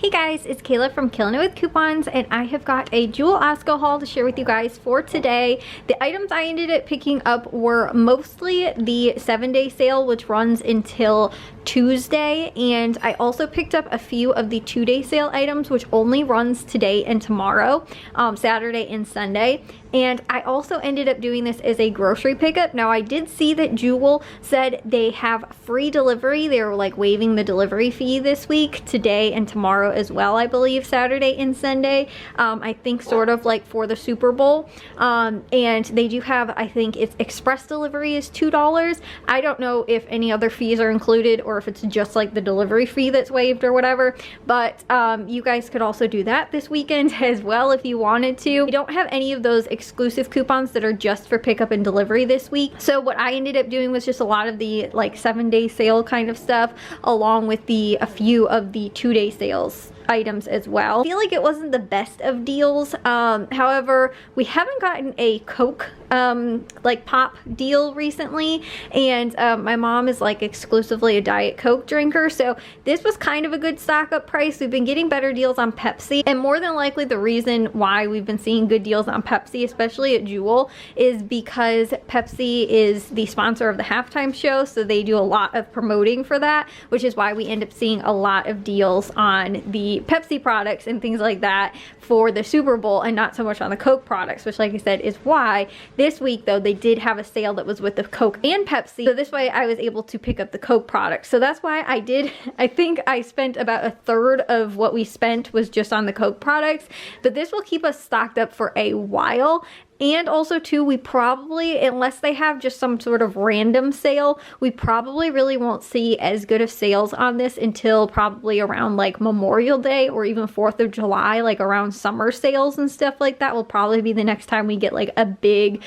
Hey guys, it's Kayla from Killing It With Coupons, and I have got a Jewel-Osco haul to share with you guys for today. The items I ended up picking up were mostly the 7-day sale, which runs until Tuesday, and I also picked up a few of the 2-day sale items, which only runs today and tomorrow, Saturday and Sunday. And I also ended up doing this as a grocery pickup. Now I did see that Jewel said they have free delivery. They were like waiving the delivery fee this week, today and tomorrow as well, I believe, Saturday and Sunday. I think sort of like for the Super Bowl. And they do have, I think it's express delivery is $2. I don't know if any other fees are included or if it's just like the delivery fee that's waived or whatever. But you guys could also do that this weekend as well if you wanted to. We don't have any of those exclusive coupons that are just for pickup and delivery this week. So what I ended up doing was just a lot of the like 7-day sale kind of stuff, along with a few of the 2-day sales items as well. I feel like it wasn't the best of deals. However, we haven't gotten a Coke like pop deal recently, and my mom is like exclusively a Diet Coke drinker, so this was kind of a good stock up price. We've been getting better deals on Pepsi, and more than likely the reason why we've been seeing good deals on Pepsi, especially at Jewel, is because Pepsi is the sponsor of the halftime show, so they do a lot of promoting for that, which is why we end up seeing a lot of deals on the Pepsi products and things like that for the Super Bowl, and not so much on the Coke products, which, like I said, is why this week though they did have a sale that was with the Coke and Pepsi, so this way I was able to pick up the Coke products. So that's why I think I spent about a third of what we spent was just on the Coke products, but this will keep us stocked up for a while. And also too, we probably, unless they have just some sort of random sale, we probably really won't see as good of sales on this until probably around like Memorial Day or even 4th of July, like around summer sales and stuff like that will probably be the next time we get like a big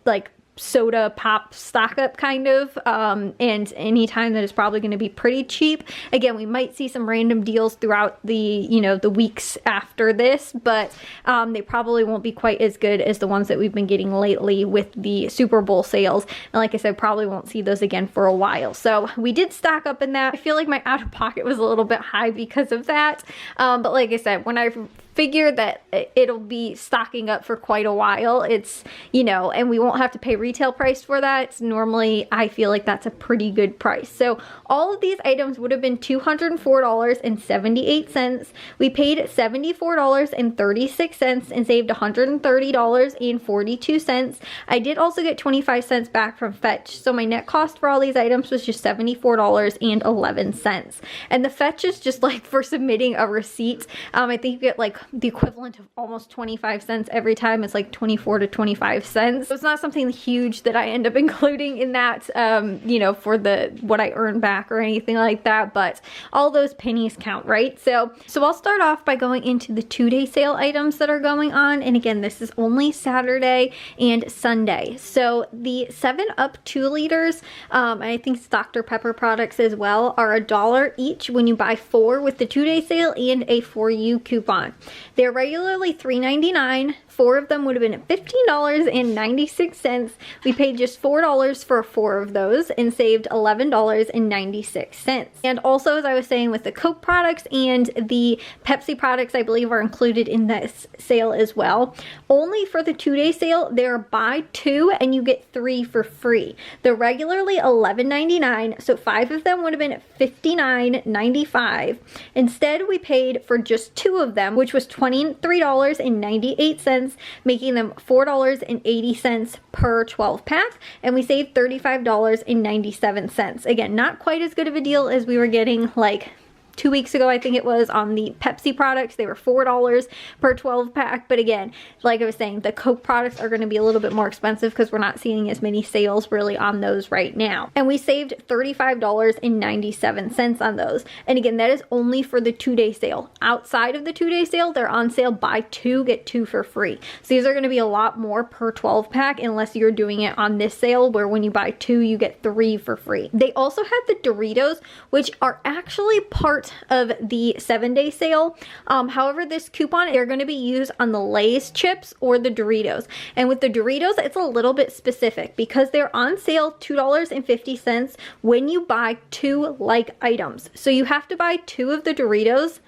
like soda pop stock up kind of, and anytime that is probably going to be pretty cheap. Again, we might see some random deals throughout the the weeks after this, but they probably won't be quite as good as the ones that we've been getting lately with the Super Bowl sales, and like I said, probably won't see those again for a while. So we did stock up in that. I feel like my out-of-pocket was a little bit high because of that, but like I said, when I figure that it'll be stocking up for quite a while, it's and we won't have to pay retail price for that. Normally I feel like that's a pretty good price. So all of these items would have been $204.78. We paid $74.36 and saved $130.42. I did also get 25 cents back from Fetch, so my net cost for all these items was just $74.11. And the Fetch is just like for submitting a receipt, I think you get like the equivalent of almost 25 cents every time. It's like 24 to 25 cents. So it's not something huge that I end up including in that, for what I earn back or anything like that, but all those pennies count, right? So I'll start off by going into the 2-day sale items that are going on. And again, this is only Saturday and Sunday. So the 7-Up 2 liters, I think it's Dr. Pepper products as well, are $1 each when you buy 4 with the 2-day sale and a For You coupon. They're regularly $3.99. 4 of them would have been at $15.96. We paid just $4 for 4 of those and saved $11.96. And also, as I was saying, with the Coke products and the Pepsi products, I believe are included in this sale as well. Only for the 2-day sale, they're buy 2 and you get 3 for free. They're regularly $11.99, so 5 of them would have been at $59.95. Instead, we paid for just 2 of them, which was $23.98, making them $4.80 per 12 pack, and we saved $35.97. Again, not quite as good of a deal as we were getting like 2 weeks ago, I think it was, on the Pepsi products. They were $4 per 12 pack. But again, like I was saying, the Coke products are going to be a little bit more expensive because we're not seeing as many sales really on those right now. And we saved $35.97 on those. And again, that is only for the 2-day sale. Outside of the 2-day sale, they're on sale buy 2, get 2 for free. So these are going to be a lot more per 12 pack unless you're doing it on this sale where when you buy 2, you get 3 for free. They also had the Doritos, which are actually part of the 7-day sale. However, this coupon, they're going to be used on the Lay's chips or the Doritos. And with the Doritos, it's a little bit specific because they're on sale $2.50 when you buy 2 like items. So you have to buy 2 of the Doritos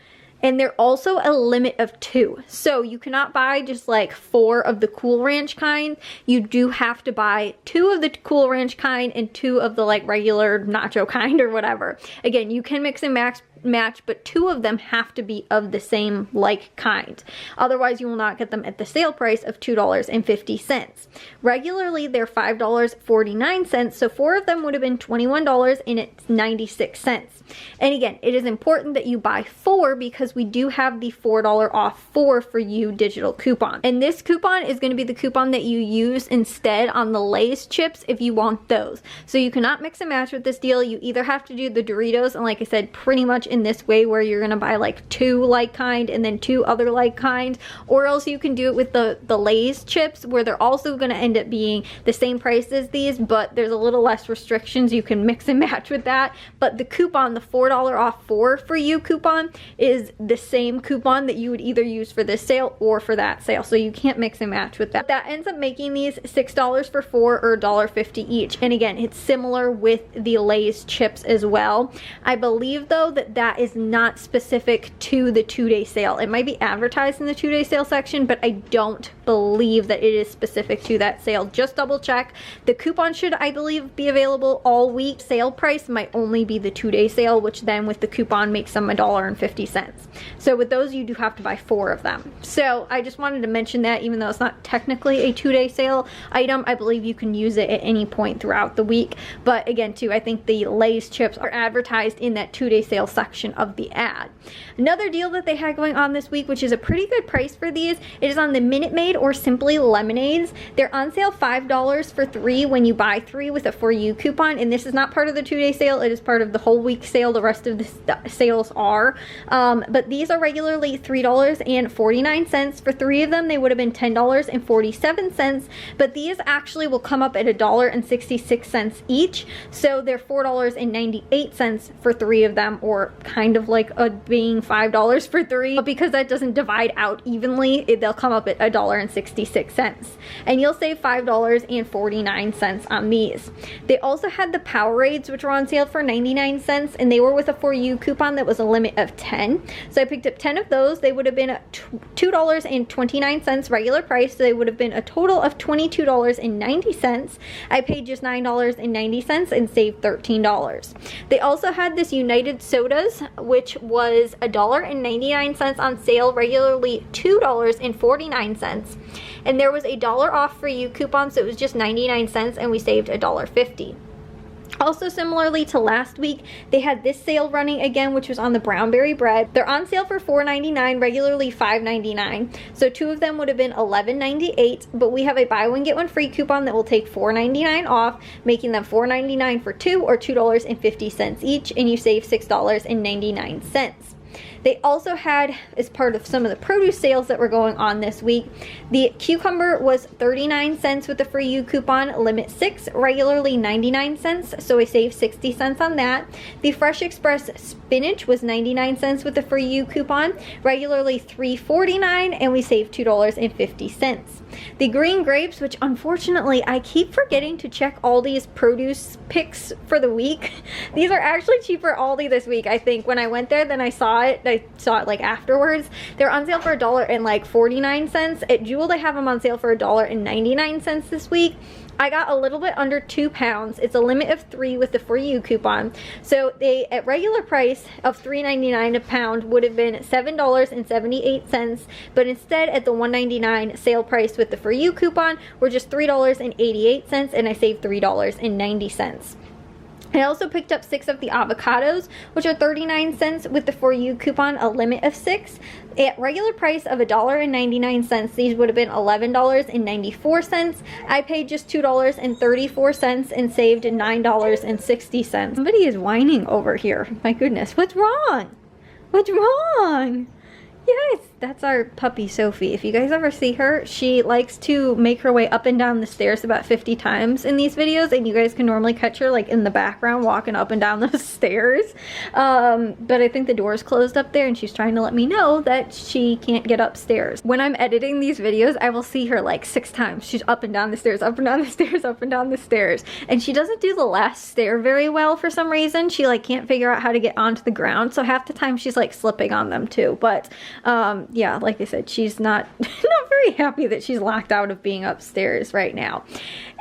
And they're also a limit of 2. So you cannot buy just like 4 of the Cool Ranch kind. You do have to buy 2 of the Cool Ranch kind and 2 of the like regular nacho kind or whatever. Again, you can mix and match, but 2 of them have to be of the same like kind. Otherwise, you will not get them at the sale price of $2.50. Regularly, they're $5.49, so 4 of them would have been $21.96. And again, it is important that you buy 4 because we do have the $4 off 4 for you digital coupon. And this coupon is going to be the coupon that you use instead on the Lay's chips if you want those. So you cannot mix and match with this deal. You either have to do the Doritos, and like I said, pretty much in this way where you're gonna buy like 2 like kind and then 2 other like kind, or else you can do it with the Lay's chips, where they're also gonna end up being the same price as these, but there's a little less restrictions. You can mix and match with that. But the coupon, the $4 off 4 for you coupon, is the same coupon that you would either use for this sale or for that sale, so you can't mix and match with that. That ends up making these $6 for 4 or $1.50 each. And again, it's similar with the Lay's chips as well. I believe though that is not specific to the 2-day sale. It might be advertised in the 2-day sale section, but I don't believe that it is specific to that sale. Just double check. The coupon should, I believe, be available all week. Sale price might only be the 2-day sale, which then with the coupon makes them $1.50. So with those, you do have to buy 4 of them. So I just wanted to mention that, even though it's not technically a 2-day sale item, I believe you can use it at any point throughout the week. But again, too, I think the Lay's chips are advertised in that 2-day sale section of the ad. Another deal that they had going on this week, which is a pretty good price for these, it is on the Minute Maid or Simply Lemonades. They're on sale $5 for 3 when you buy 3 with a For You coupon, and this is not part of the 2-day sale. It is part of the whole week sale. The rest of the sales are. But these are regularly $3.49. For 3 of them, they would have been $10.47, but these actually will come up at $1.66 each. So they're $4.98 for 3 of them, or kind of like being $5 for 3, but because that doesn't divide out evenly, they'll come up at $1.66, and you'll save $5.49 on these. They also had the Powerades, which were on sale for 99 cents, and they were with a For You coupon that was a limit of 10. So I picked up 10 of those. They would have been $2.29 regular price, so they would have been a total of $22.90. I paid just $9.90 and saved $13. They also had this United Sodas, which was $1.99 on sale, regularly $2.49. And there was a $1 off For You coupon, so it was just 99 cents, and we saved $1.50. Also, similarly to last week, they had this sale running again, which was on the brownberry bread. They're on sale for $4.99, regularly $5.99. So 2 of them would have been $11.98, but we have a buy one get one free coupon that will take $4.99 off, making them $4.99 for 2, or $2.50 each, and you save $6.99. They also had, as part of some of the produce sales that were going on this week, the cucumber was 39 cents with the For You coupon, limit 6, regularly 99 cents, so we saved 60 cents on that. The Fresh Express spinach was 99 cents with the For You coupon, regularly $3.49, and we saved $2.50. The green grapes, which unfortunately I keep forgetting to check Aldi's produce picks for the week. These are actually cheaper Aldi this week, I think. When I went there, then I saw it like afterwards. They're on sale for $1.49. At Jewel, they have them on sale for $1.99 this week. I got a little bit under 2 pounds. It's a limit of 3 with the For You coupon. So they, at regular price of $3.99 a pound, would have been $7.78, but instead at the $1.99 sale price with the For You coupon, were just $3.88, and I saved $3.90. I also picked up 6 of the avocados, which are 39 cents with the For You coupon, a limit of 6. At regular price of $1.99, these would have been $11.94. I paid just $2.34 and saved $9.60. Somebody is whining over here. My goodness, what's wrong? What's wrong? Yes. that's our puppy Sophie. If you guys ever see her, she likes to make her way up and down the stairs about 50 times in these videos, and you guys can normally catch her like in the background walking up and down those stairs. But I think the door's closed up there and she's trying to let me know that she can't get upstairs. When I'm editing these videos, I will see her like 6 times. She's up and down the stairs, up and down the stairs, up and down the stairs. And she doesn't do the last stair very well for some reason. She like can't figure out how to get onto the ground. So half the time she's like slipping on them too. But yeah, like I said, she's not very happy that she's locked out of being upstairs right now.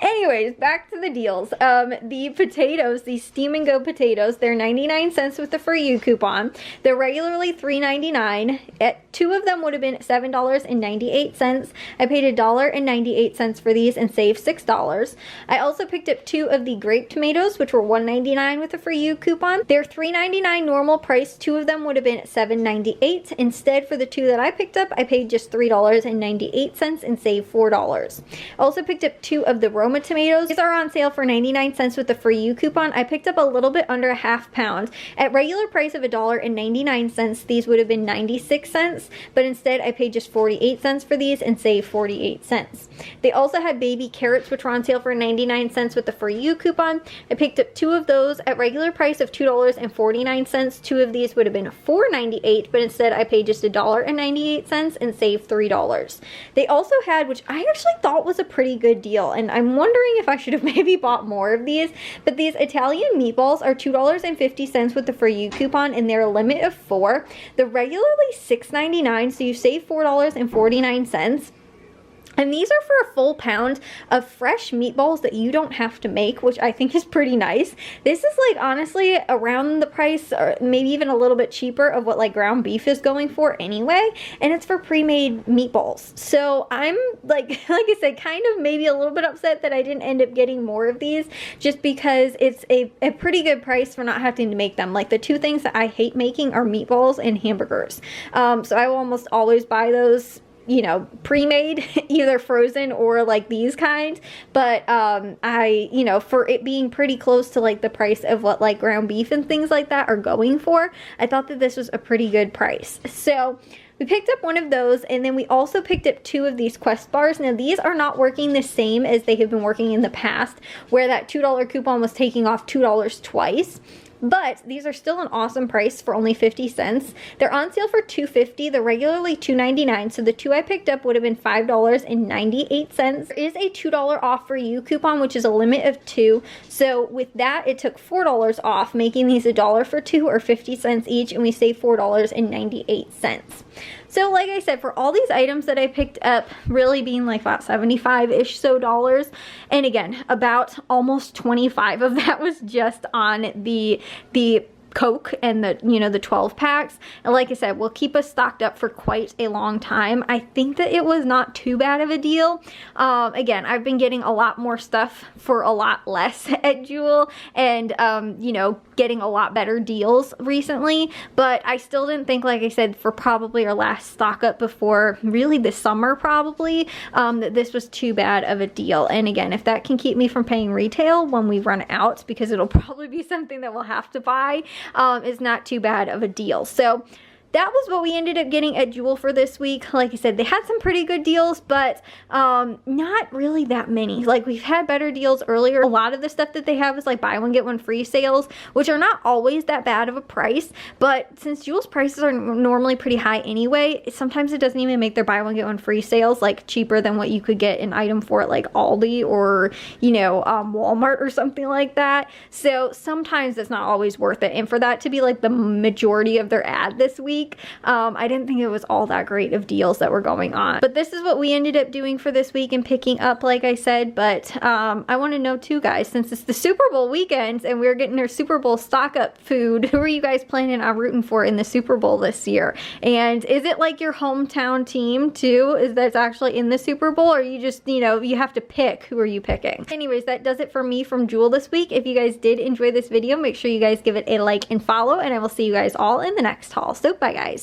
Anyways, back to the deals. The potatoes, these Steam and Go potatoes, they're 99 cents with the For You coupon. They're regularly $3.99. At 2 of them would have been $7.98. I paid $1.98 for these and saved $6. I also picked up 2 of the grape tomatoes, which were $1.99 with the For You coupon. They're $3.99 normal price. 2 of them would have been $7.98. Instead, for the 2 that I picked up, I paid just $3.98 and saved $4. I also picked up 2 of the Roma tomatoes. These are on sale for 99 cents with the For You coupon. I picked up a little bit under a half pound. At regular price of $1.99, these would have been 96 cents, but instead I paid just 48 cents for these and saved 48 cents. They also had baby carrots, which were on sale for 99 cents with the For You coupon. I picked up 2 of those at regular price of $2.49. 2 of these would have been $4.98, but instead I paid just $1.98 and saved $3. They also had, which I actually thought was a pretty good deal, and I'm wondering if I should have maybe bought more of these, but these Italian meatballs are $2.50 with the For You coupon, and they're a limit of 4. They're regularly $6.99, so you save $4.49. And these are for a full pound of fresh meatballs that you don't have to make, which I think is pretty nice. This is like honestly around the price, or maybe even a little bit cheaper, of what like ground beef is going for anyway. And it's for pre-made meatballs. So I'm like I said, kind of maybe a little bit upset that I didn't end up getting more of these, just because it's a pretty good price for not having to make them. Like the 2 things that I hate making are meatballs and hamburgers. So I will almost always buy those, you know, pre-made, either frozen or like these kinds. But I, you know, for it being pretty close to like the price of what like ground beef and things like that are going for, I thought that this was a pretty good price. So we picked up 1 of those, and then we also picked up 2 of these Quest bars. Now these are not working the same as they have been working in the past, where that $2 coupon was taking off $2 twice. But these are still an awesome price for only 50 cents. They're on sale for $2.50. They're regularly $2.99. So the 2 I picked up would have been $5.98. There is a $2 off For You coupon, which is a limit of 2. So with that, it took $4 off, making these $1 for 2, or 50 cents each, and we saved $4.98. So like I said, for all these items that I picked up, really being like about 75-ish so dollars, and again, about almost 25 of that was just on the Coke and the, you know, the 12 packs. And like I said, will keep us stocked up for quite a long time. I think that it was not too bad of a deal. Again, I've been getting a lot more stuff for a lot less at Jewel, and you know, getting a lot better deals recently, but I still didn't think, like I said, for probably our last stock up before really the summer probably, that this was too bad of a deal. And again, if that can keep me from paying retail when we run out, because it'll probably be something that we'll have to buy, is not too bad of a deal. So that was what we ended up getting at Jewel for this week. Like I said, they had some pretty good deals, but not really that many. Like, we've had better deals earlier. A lot of the stuff that they have is like buy one get one free sales, which are not always that bad of a price, but since Jewel's prices are normally pretty high anyway, sometimes it doesn't even make their buy one get one free sales like cheaper than what you could get an item for at like Aldi or, you know, Walmart or something like that. So sometimes it's not always worth it, and for that to be like the majority of their ad this week, I didn't think it was all that great of deals that were going on. But this is what we ended up doing for this week and picking up, like I said. But I want to know too, guys, since it's the Super Bowl weekend and we're getting our Super Bowl stock up food, who are you guys planning on rooting for in the Super Bowl this year? And is it like your hometown team too, is that's actually in the Super Bowl, or you just, you know, you have to pick who are you picking? Anyways, that does it for me from Jewel this week. If you guys did enjoy this video, make sure you guys give it a like and follow, and I will see you guys all in the next haul. So bye, guys.